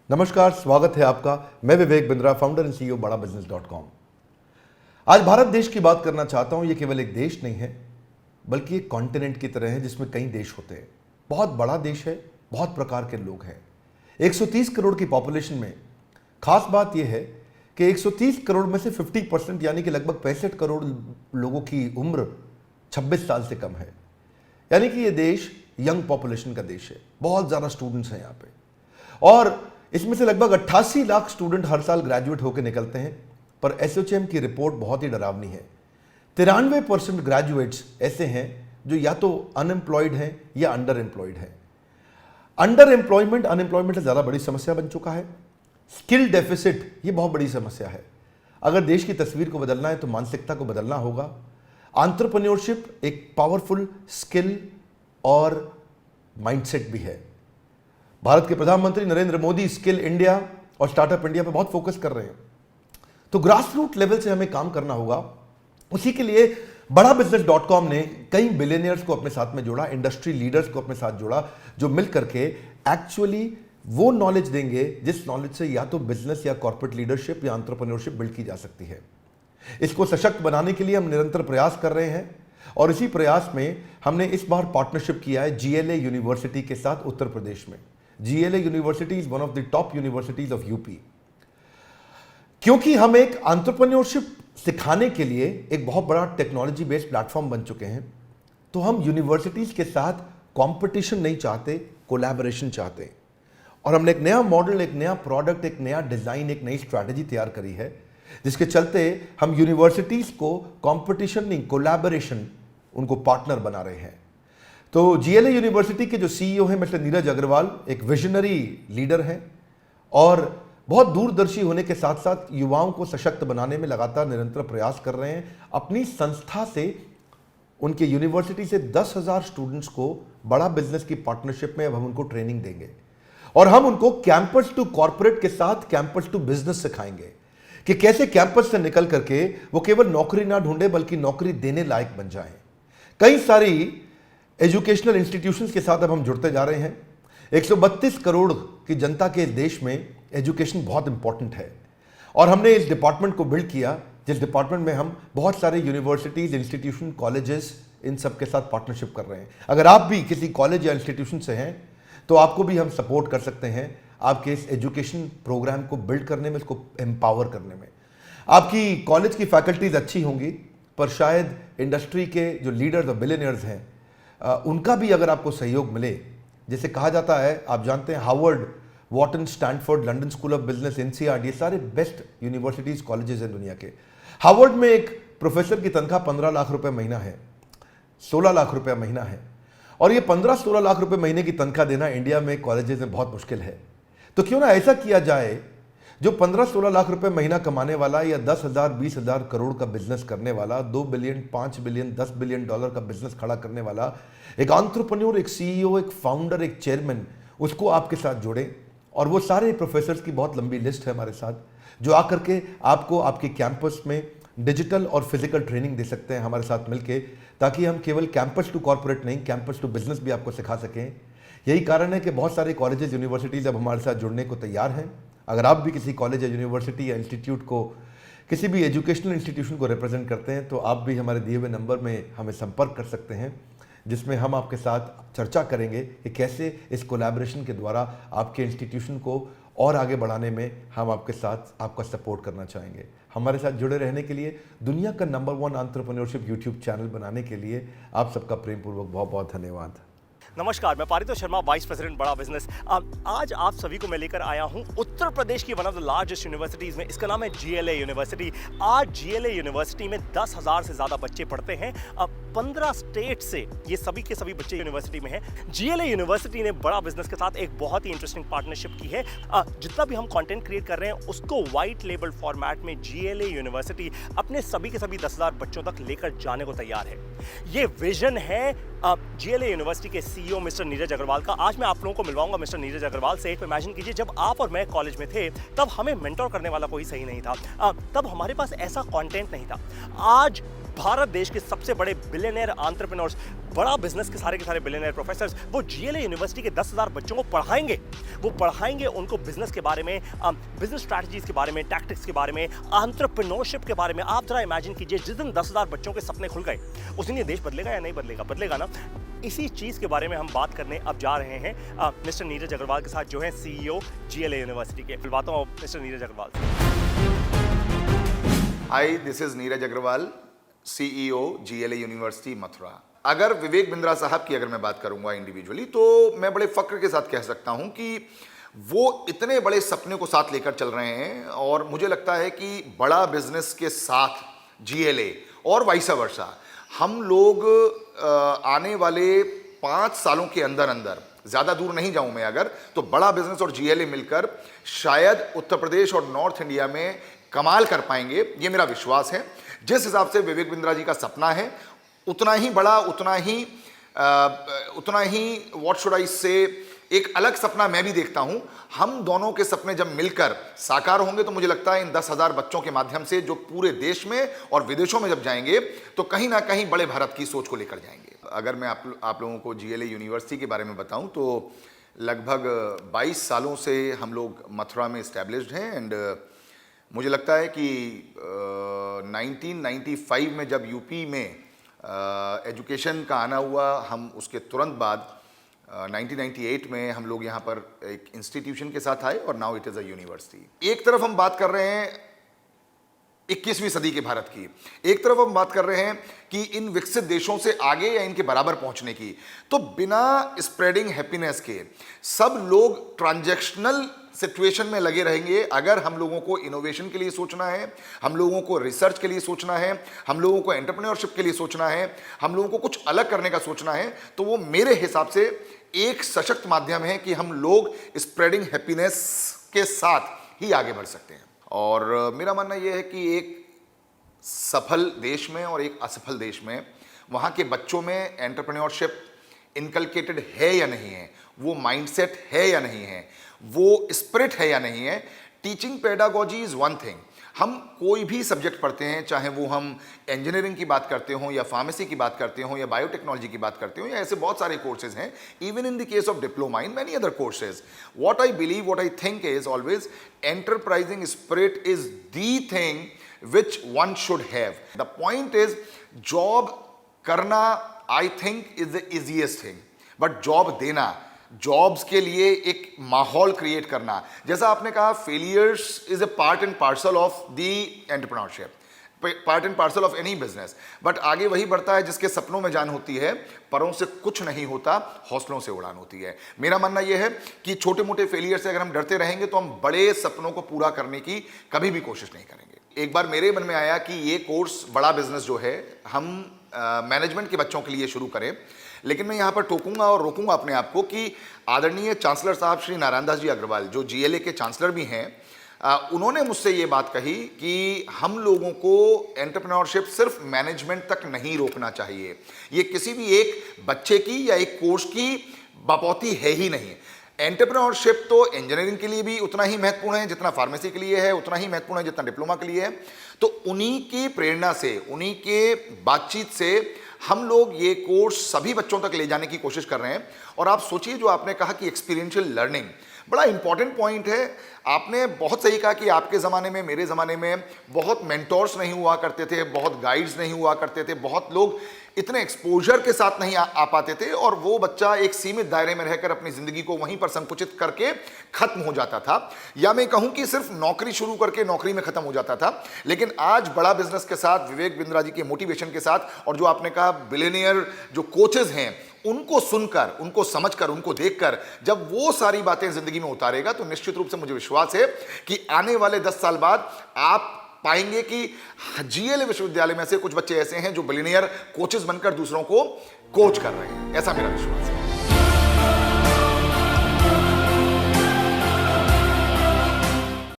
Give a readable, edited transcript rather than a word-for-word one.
नमस्कार, स्वागत है आपका। मैं Vivek Bindra, founder and CEO बड़ा बिजनेस.com। आज भारत देश की बात करना चाहता हूं। ये केवल एक देश नहीं है, बल्कि एक कॉन्टिनेंट की तरह है जिसमें कई देश होते हैं। बहुत बड़ा देश है, बहुत प्रकार के लोग हैं। 130 करोड़ की पॉपुलेशन में खास बात यह है कि 130 करोड़ में से 50% यानी कि लगभग 65 करोड़ लोगों की उम्र 26 साल से कम है। यानी कि यह देश यंग पॉपुलेशन का देश है। बहुत ज़्यादा स्टूडेंट्स हैं यहाँ पे, और इसमें से लगभग 88 लाख स्टूडेंट हर साल ग्रेजुएट होकर निकलते हैं। पर एसोचैम की रिपोर्ट बहुत ही डरावनी है। 93% ग्रेजुएट्स ऐसे हैं जो या तो अनएम्प्लॉयड हैं या अंडर एम्प्लॉयड हैं। अंडर एम्प्लॉयमेंट अनएम्प्लॉयमेंट से ज़्यादा बड़ी समस्या बन चुका है। स्किल डेफिसिट ये बहुत बड़ी समस्या है। अगर देश की तस्वीर को बदलना है तो मानसिकता को बदलना होगा। एंटरप्रेन्योरशिप एक पावरफुल स्किल और माइंडसेट भी है। भारत के प्रधानमंत्री नरेंद्र मोदी स्किल इंडिया और स्टार्टअप इंडिया पर बहुत फोकस कर रहे हैं। तो ग्रास रूट लेवल से हमें काम करना होगा। उसी के लिए बड़ा बिजनेस.com ने कई बिलियनियर्स को अपने साथ में जोड़ा, इंडस्ट्री लीडर्स को अपने साथ जोड़ा, जो मिल करके एक्चुअली वो नॉलेज देंगे जिस नॉलेज से या तो बिजनेस या कॉर्पोरेट लीडरशिप या एंटरप्रेन्योरशिप बिल्ड की जा सकती है। इसको सशक्त बनाने के लिए हम निरंतर प्रयास कर रहे हैं, और इसी प्रयास में हमने इस बार पार्टनरशिप किया है GLA यूनिवर्सिटी के साथ उत्तर प्रदेश में। GLA university is one of the top universities of UP. क्योंकि हम एक एंटरप्रेन्योरशिप सिखाने के लिए एक बहुत बड़ा टेक्नोलॉजी बेस्ड प्लेटफॉर्म बन चुके हैं, तो हम यूनिवर्सिटीज के साथ कंपटीशन नहीं चाहते, कोलैबोरेशन चाहते हैं। और हमने एक नया मॉडल, एक नया प्रोडक्ट, एक नया डिजाइन, एक नई स्ट्रैटेजी तैयार करी है, जिसके चलते हम यूनिवर्सिटीज को कंपटीशन नहीं, कोलैबोरेशन, उनको पार्टनर बना रहे हैं। तो GLA यूनिवर्सिटी के जो CEO हैं मिस्टर नीरज अग्रवाल एक विजनरी लीडर हैं, और बहुत दूरदर्शी होने के साथ साथ युवाओं को सशक्त बनाने में लगातार निरंतर प्रयास कर रहे हैं। अपनी संस्था से, उनके यूनिवर्सिटी से 10,000 स्टूडेंट्स को बड़ा बिजनेस की पार्टनरशिप में अब हम उनको ट्रेनिंग देंगे, और हम उनको कैंपस टू कॉर्पोरेट के साथ कैंपस टू बिजनेस सिखाएंगे कि कैसे कैंपस से निकल करके वो केवल नौकरी ना ढूंढे बल्कि नौकरी देने लायक बन जाएं। कई सारी एजुकेशनल इंस्टीट्यूशंस के साथ अब हम जुड़ते जा रहे हैं। 132 करोड़ की जनता के देश में एजुकेशन बहुत इंपॉर्टेंट है, और हमने इस डिपार्टमेंट को बिल्ड किया जिस डिपार्टमेंट में हम बहुत सारे यूनिवर्सिटीज, इंस्टीट्यूशन, कॉलेजेस, इन सब के साथ पार्टनरशिप कर रहे हैं। अगर आप भी किसी कॉलेज या इंस्टीट्यूशन से हैं तो आपको भी हम सपोर्ट कर सकते हैं आपके इस एजुकेशन प्रोग्राम को बिल्ड करने में, इसको एम्पावर करने में। आपकी कॉलेज की फैकल्टीज अच्छी होंगी, पर शायद इंडस्ट्री के जो लीडर्स और बिलियनियर्स हैं उनका भी अगर आपको सहयोग मिले, जैसे कहा जाता है, आप जानते हैं Harvard, Wharton, Stanford, London school of business, NCERT, ये सारे बेस्ट यूनिवर्सिटीज, कॉलेजेस हैं दुनिया के। हार्वर्ड में एक प्रोफेसर की तनख्वाह 15 लाख रुपए महीना है, 16 लाख रुपए महीना है, और ये 15-16 लाख रुपए महीने की तनख्वाह देना इंडिया में कॉलेजेस में बहुत मुश्किल है। तो क्यों ना ऐसा किया जाए, जो 15-16 लाख रुपए महीना कमाने वाला या 10,000, 20,000 करोड़ का बिजनेस करने वाला, 2 बिलियन, 5 बिलियन, 10 बिलियन डॉलर का बिजनेस खड़ा करने वाला एक एंटरप्रेन्योर, एक CEO, एक फाउंडर, एक चेयरमैन, उसको आपके साथ जोड़ें। और वो सारे प्रोफेसर्स की बहुत लंबी लिस्ट है हमारे साथ, जो आकर के आपको आपके कैंपस में डिजिटल और फिजिकल ट्रेनिंग दे सकते हैं हमारे साथ मिलके, ताकि हम केवल कैंपस टू कॉर्पोरेट नहीं, कैंपस टू बिजनेस भी आपको सिखा सकें। यही कारण है कि बहुत सारे कॉलेजेस, यूनिवर्सिटीज अब हमारे साथ जुड़ने को तैयार हैं। अगर आप भी किसी कॉलेज या यूनिवर्सिटी या इंस्टीट्यूट को, किसी भी एजुकेशनल इंस्टीट्यूशन को रिप्रेजेंट करते हैं, तो आप भी हमारे दिए हुए नंबर में हमें संपर्क कर सकते हैं, जिसमें हम आपके साथ चर्चा करेंगे कि कैसे इस कोलैबोरेशन के द्वारा आपके इंस्टीट्यूशन को और आगे बढ़ाने में हम आपके साथ आपका सपोर्ट करना चाहेंगे। हमारे साथ जुड़े रहने के लिए, दुनिया का नंबर 1 एंटरप्रेन्योरशिप यूट्यूब चैनल बनाने के लिए आप सबका प्रेमपूर्वक बहुत बहुत धन्यवाद। नमस्कार, मैं पारितोष शर्मा, वाइस प्रेसिडेंट बड़ा बिजनेस। आज आप सभी को मैं लेकर आया हूं उत्तर प्रदेश की one of the largest universities में। इसका नाम है GLA यूनिवर्सिटी। आज GLA यूनिवर्सिटी में 10,000 से ज्यादा बच्चे पढ़ते हैं। 15 स्टेट से ये सभी के सभी बच्चे यूनिवर्सिटी में हैं। GLA यूनिवर्सिटी ने बड़ा बिजनेस के साथ एक बहुत ही इंटरेस्टिंग पार्टनरशिप की है। जितना भी हम कंटेंट क्रिएट कर रहे हैं उसको व्हाइट लेबल फॉर्मेट में GLA यूनिवर्सिटी अपने सभी के सभी 10,000 बच्चों तक लेकर जाने को तैयार है। ये विजन है GLA यूनिवर्सिटी के CEO मिस्टर नीरज अग्रवाल का। आज मैं आप लोगों को मिलवाऊंगा मिस्टर नीरज अग्रवाल से। इमेजिन कीजिए, जब आप और मैं कॉलेज में थे तब हमें मेंटोर करने वाला कोई सही नहीं था, तब हमारे पास ऐसा कंटेंट नहीं था। आज भारत देश के सबसे बड़े बिलियनियर एंटरप्रेन्योर्स, बड़ा बिजनेस के सारे बिलियनियर प्रोफेसर्स वो जीएलए यूनिवर्सिटी के 10,000 बच्चों को पढ़ाएंगे। वो पढ़ाएंगे उनको बिजनेस के बारे में, बिजनेस स्ट्रैटेजीज के बारे में, टैक्टिक्स के बारे में, एंटरप्रेन्योरशिप के बारे में। आप जरा इमेजिन कीजिए, जिस दिन 10,000 बच्चों के सपने खुल गए उस दिन ये देश बदलेगा या नहीं बदलेगा? बदलेगा ना। इसी चीज के बारे में हम बात करने अब जा रहे हैं मिस्टर नीरज अग्रवाल के साथ, जो है सीईओ जीएलए यूनिवर्सिटी के। मिलवाता हूं मिस्टर नीरज अग्रवाल से। Hi, this is Neeraj Agarwal, CEO GLA university Mathura. अगर विवेक बिंद्रा साहब की अगर मैं बात करूंगा इंडिविजुअली, तो मैं बड़े फक्र के साथ कह सकता हूं कि वो इतने बड़े सपने को साथ लेकर चल रहे हैं, और मुझे लगता है कि बड़ा बिजनेस के साथ जीएलए और वाइस वर्सा हम लोग आने वाले 5 सालों के अंदर अंदर, ज्यादा दूर नहीं जाऊं मैं अगर, तो बड़ा बिजनेस और जीएलए मिलकर शायद उत्तर प्रदेश और नॉर्थ इंडिया में कमाल कर पाएंगे। ये मेरा विश्वास है। जिस हिसाब से विवेक बिंद्रा जी का सपना है, उतना ही बड़ा, उतना ही व्हाट शुड आई से, एक अलग सपना मैं भी देखता हूं। हम दोनों के सपने जब मिलकर साकार होंगे तो मुझे लगता है इन 10,000 बच्चों के माध्यम से जो पूरे देश में और विदेशों में जब जाएंगे तो कहीं ना कहीं बड़े भारत की सोच को लेकर जाएंगे। अगर मैं आप लोगों को जीएलए यूनिवर्सिटी के बारे में बताऊं तो लगभग 22 सालों से हम लोग मथुरा में इस्टेब्लिश्ड हैं, एंड मुझे लगता है कि 1995 में जब यूपी में एजुकेशन का आना हुआ, हम उसके तुरंत बाद 1998 में हम लोग यहाँ पर एक इंस्टीट्यूशन के साथ आए, और now it is a university. एक तरफ हम बात कर रहे हैं 21वीं सदी के भारत की, एक तरफ हम बात कर रहे हैं कि इन विकसित देशों से आगे या इनके बराबर पहुंचने की, तो बिना स्प्रेडिंग हैप्पीनेस के सब लोग ट्रांजैक्शनल सिचुएशन में लगे रहेंगे। अगर हम लोगों को इनोवेशन के लिए सोचना है, हम लोगों को रिसर्च के लिए सोचना है, हम लोगों को एंटरप्रेन्योरशिप के लिए सोचना है, हम लोगों को कुछ अलग करने का सोचना है, तो वो मेरे हिसाब से एक सशक्त माध्यम है कि हम लोग स्प्रेडिंग हैप्पीनेस के साथ ही आगे बढ़ सकते हैं। और मेरा मानना यह है कि एक सफल देश में और एक असफल देश में वहाँ के बच्चों में एंटरप्रेन्योरशिप इनकलकेटेड है या नहीं है, वो माइंडसेट है या नहीं है, वो स्पिरिट है या नहीं है। Teaching pedagogy is one thing. हम कोई भी सब्जेक्ट पढ़ते हैं, चाहे वो हम इंजीनियरिंग की बात करते हों या फार्मेसी की बात करते हों या बायोटेक्नोलॉजी की बात करते हो, या ऐसे बहुत सारे कोर्सेज हैं, even in the case of diploma in many other courses. What I believe, what I think is always enterprising spirit is the thing which one should have. The point is, job करना I think is the easiest thing, but job देना, jobs के लिए एक माहौल create करना, जैसा आपने कहा, failures is a part and parcel of the entrepreneurship, part and parcel of any business, but आगे वही बढ़ता है जिसके सपनों में जान होती है। परों से कुछ नहीं होता, हौसलों से उड़ान होती है। मेरा मानना यह है कि छोटे मोटे फेलियर से अगर हम डरते रहेंगे तो हम बड़े सपनों को पूरा करने की कभी भी कोशिश नहीं करेंगे। एक बार मेरे मन में आया कि ये कोर्स बड़ा बिजनेस जो है हम मैनेजमेंट के बच्चों के लिए शुरू करें, लेकिन मैं यहाँ पर टोकूंगा और रोकूंगा अपने आप को कि आदरणीय चांसलर साहब श्री नारायण दास जी अग्रवाल, जो जीएलए के चांसलर भी हैं, उन्होंने मुझसे ये बात कही कि हम लोगों को एंटरप्रेन्योरशिप सिर्फ मैनेजमेंट तक नहीं रोकना चाहिए। ये किसी भी एक बच्चे की या एक कोर्स की बपौती है ही नहीं। एंटरप्रेन्योरशिप तो इंजीनियरिंग के लिए भी उतना ही महत्वपूर्ण है जितना फार्मेसी के लिए है, उतना ही महत्वपूर्ण है जितना डिप्लोमा के लिए है। तो उन्हीं की प्रेरणा से, उन्हीं के बातचीत से हम लोग ये कोर्स सभी बच्चों तक ले जाने की कोशिश कर रहे हैं। और आप सोचिए, जो आपने कहा कि एक्सपीरियंशियल लर्निंग बड़ा इंपॉर्टेंट पॉइंट है। आपने बहुत सही कहा कि आपके ज़माने में, मेरे ज़माने में बहुत मेंटोर्स नहीं हुआ करते थे, बहुत गाइड्स नहीं हुआ करते थे, बहुत लोग इतने एक्सपोजर के साथ नहीं आ पाते थे, और वो बच्चा एक सीमित दायरे में रहकर अपनी ज़िंदगी को वहीं पर संकुचित करके ख़त्म हो जाता था, या मैं कहूँ कि सिर्फ नौकरी शुरू करके नौकरी में ख़त्म हो जाता था। लेकिन आज बड़ा बिजनेस के साथ, विवेक बिंद्रा जी के मोटिवेशन के साथ, और जो आपने कहा बिलियनियर जो कोचेज हैं, उनको सुनकर, उनको समझकर, उनको देखकर जब वो सारी बातें जिंदगी में उतारेगा, तो निश्चित रूप से मुझे विश्वास है कि आने वाले 10 साल बाद आप पाएंगे कि जीएलए विश्वविद्यालय में से कुछ बच्चे ऐसे हैं जो बिलियनियर कोचेस बनकर दूसरों को कोच कर रहे हैं। ऐसा मेरा विश्वास है।